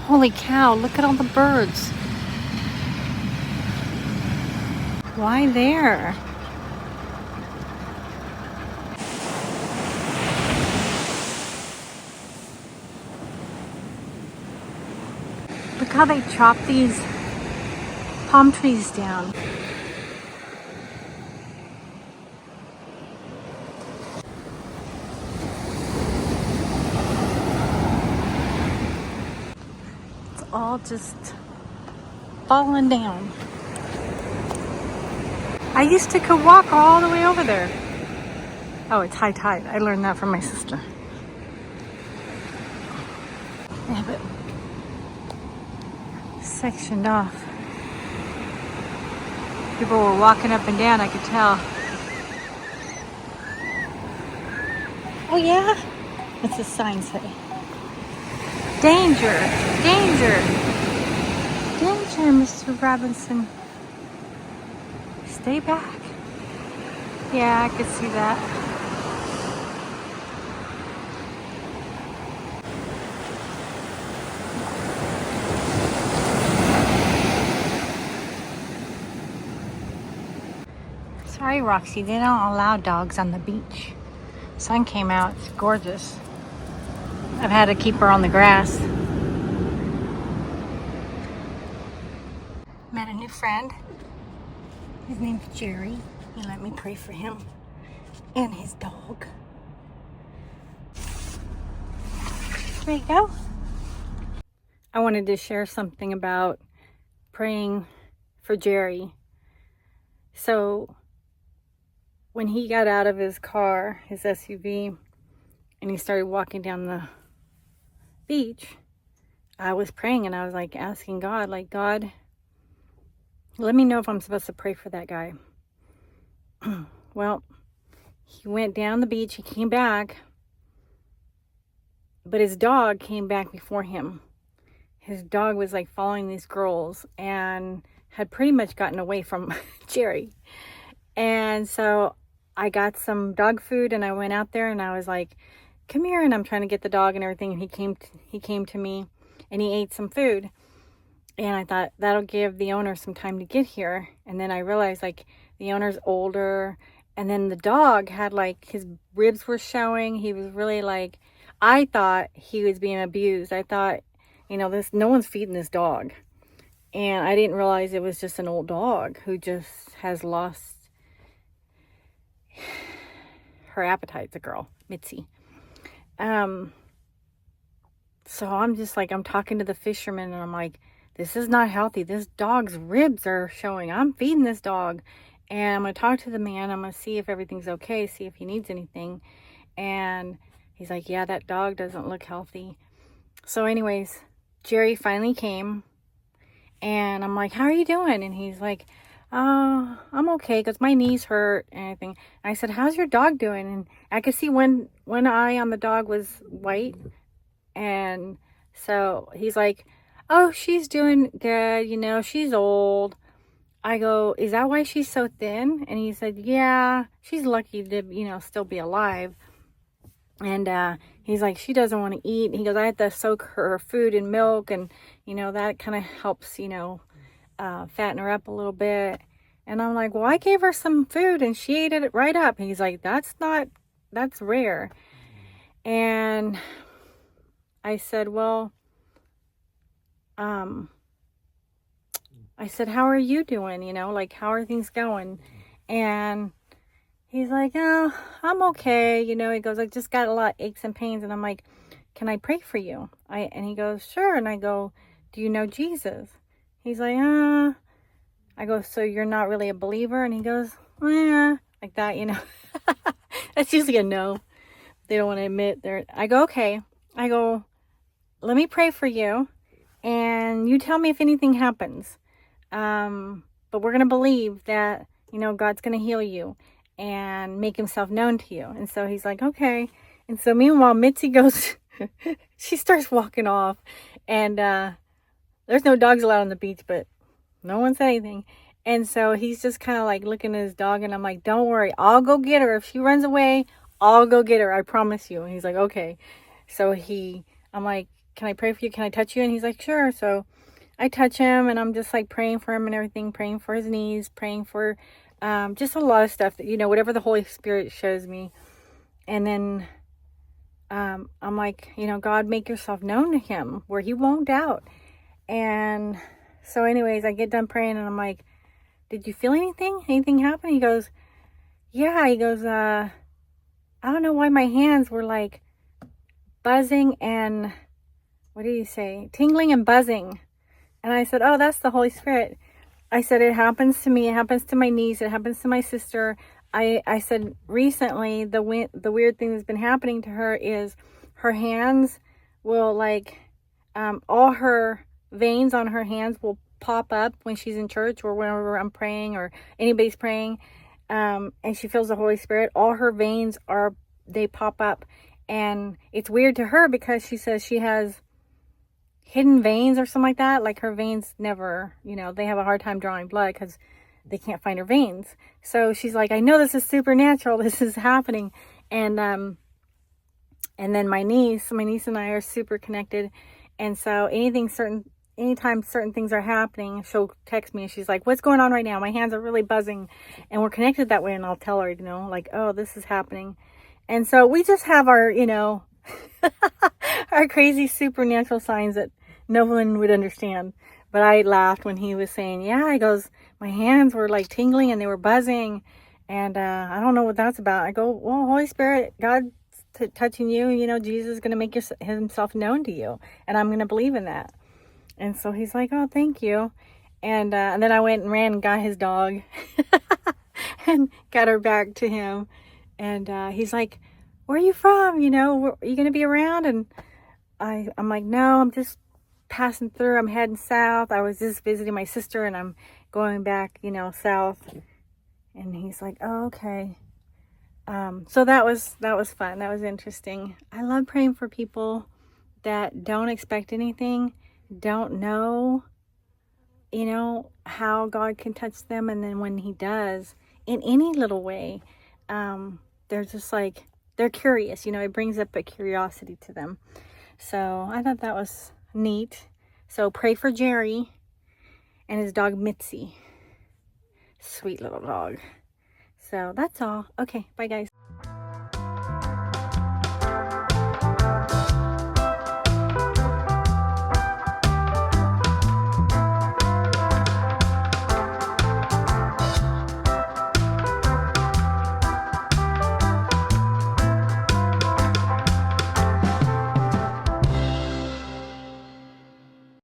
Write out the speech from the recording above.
Holy cow, look at all the birds. Why there? Look how they chop these palm trees down. It's all just falling down. I used to could walk all the way over there. Oh, it's high tide. I learned that from my sister. They have it sectioned off. People were walking up and down, I could tell. Oh yeah? What's the sign say? Danger! Danger! Danger, Mr. Robinson. Stay back. Yeah, I could see that. Sorry, Roxy, they don't allow dogs on the beach. Sun came out, it's gorgeous. I've had to keep her on the grass. Met a new friend. His name's Jerry. He let me pray for him and his dog. There you go. I wanted to share something about praying for Jerry. So when he got out of his car, his SUV, and he started walking down the beach, I was praying and I was like asking God, like, God, let me know if I'm supposed to pray for that guy. Well, he went down the beach, he came back, but his dog came back before him. His dog was like following these girls and had pretty much gotten away from Jerry. And so I got some dog food and I went out there and I was like, come here, and I'm trying to get the dog and everything, and he came to me and he ate some food. And I thought that'll give the owner some time to get here. And then I realized like the owner's older, and then the dog had like his ribs were showing. He was really like, I thought he was being abused. I thought, you know, no one's feeding this dog. And I didn't realize it was just an old dog who just has lost her appetite. It's a girl, Mitsy. So I'm just like, I'm talking to the fisherman and I'm like, this is not healthy. This dog's ribs are showing. I'm feeding this dog. And I'm going to talk to the man. I'm going to see if everything's okay, see if he needs anything. And he's like, yeah, that dog doesn't look healthy. So anyways, Jerry finally came. And I'm like, how are you doing? And he's like, I'm okay because my knees hurt and everything. And I said, how's your dog doing? And I could see one eye on the dog was white. And so he's like, oh, she's doing good. You know, she's old. I go, is that why she's so thin? And he said, yeah, she's lucky to, you know, still be alive. And he's like, she doesn't want to eat. He goes, I had to soak her food in milk. And, you know, that kind of helps, you know, fatten her up a little bit. And I'm like, well, I gave her some food and she ate it right up. And he's like, that's rare. And I said, well, I said, how are you doing? You know, like, how are things going? And he's like, oh, I'm okay. You know, he goes, I just got a lot of aches and pains. And I'm like, can I pray for you? And he goes, sure. And I go, do you know Jesus? He's like, I go, so you're not really a believer? And he goes, like that, you know. That's usually a no. They don't want to admit I go, okay. I go, let me pray for you. And you tell me if anything happens. But we're going to believe that, you know, God's going to heal you and make himself known to you. And so he's like, okay. And so meanwhile, Mitsy goes, she starts walking off. And there's no dogs allowed on the beach, but no one said anything. And so he's just kind of like looking at his dog. And I'm like, don't worry, I'll go get her. If she runs away, I'll go get her. I promise you. And he's like, okay. So I'm like, can I pray for you? Can I touch you? And he's like, sure. So I touch him, and I'm just like praying for him and everything, praying for his knees, praying for just a lot of stuff that, you know, whatever the Holy Spirit shows me. And then I'm like, you know, God, make yourself known to him where he won't doubt. And so anyways, I get done praying, and I'm like, did you feel anything? Anything happen? He goes, yeah. He goes, I don't know why my hands were like buzzing and, what did he say? Tingling and buzzing. And I said, oh, that's the Holy Spirit. I said, it happens to me. It happens to my niece. It happens to my sister. I said, recently, the weird thing that's been happening to her is her hands will like, all her veins on her hands will pop up when she's in church or whenever I'm praying or anybody's praying. And she feels the Holy Spirit. All her veins they pop up. And it's weird to her because she says she has hidden veins or something like that. Like her veins never, you know, they have a hard time drawing blood because they can't find her veins. So she's like, I know this is supernatural. This is happening. And then my niece and I are super connected. And so anytime certain things are happening, she'll text me and she's like, what's going on right now? My hands are really buzzing. And we're connected that way. And I'll tell her, you know, like, oh, this is happening. And so we just have our, you know, our crazy supernatural signs that no one would understand. But I laughed when he was saying, yeah, he goes, my hands were like tingling and they were buzzing. And I don't know what that's about. I go, well, Holy Spirit, God touching you, you know, Jesus is going to make himself known to you. And I'm going to believe in that. And so he's like, oh, thank you. And then I went and ran and got his dog and got her back to him. And he's like, where are you from? You know, are you going to be around? And I'm like, no, I'm just passing through. I'm heading south. I was just visiting my sister and I'm going back, you know, south. And he's like, oh, okay. So that was fun. That was interesting. I love praying for people that don't expect anything, don't know, you know, how God can touch them. And then when he does, in any little way, they're just like, they're curious, you know, it brings up a curiosity to them. So I thought that was neat. So pray for Jerry and his dog Mitsy. Sweet little dog. So that's all. Okay, bye guys.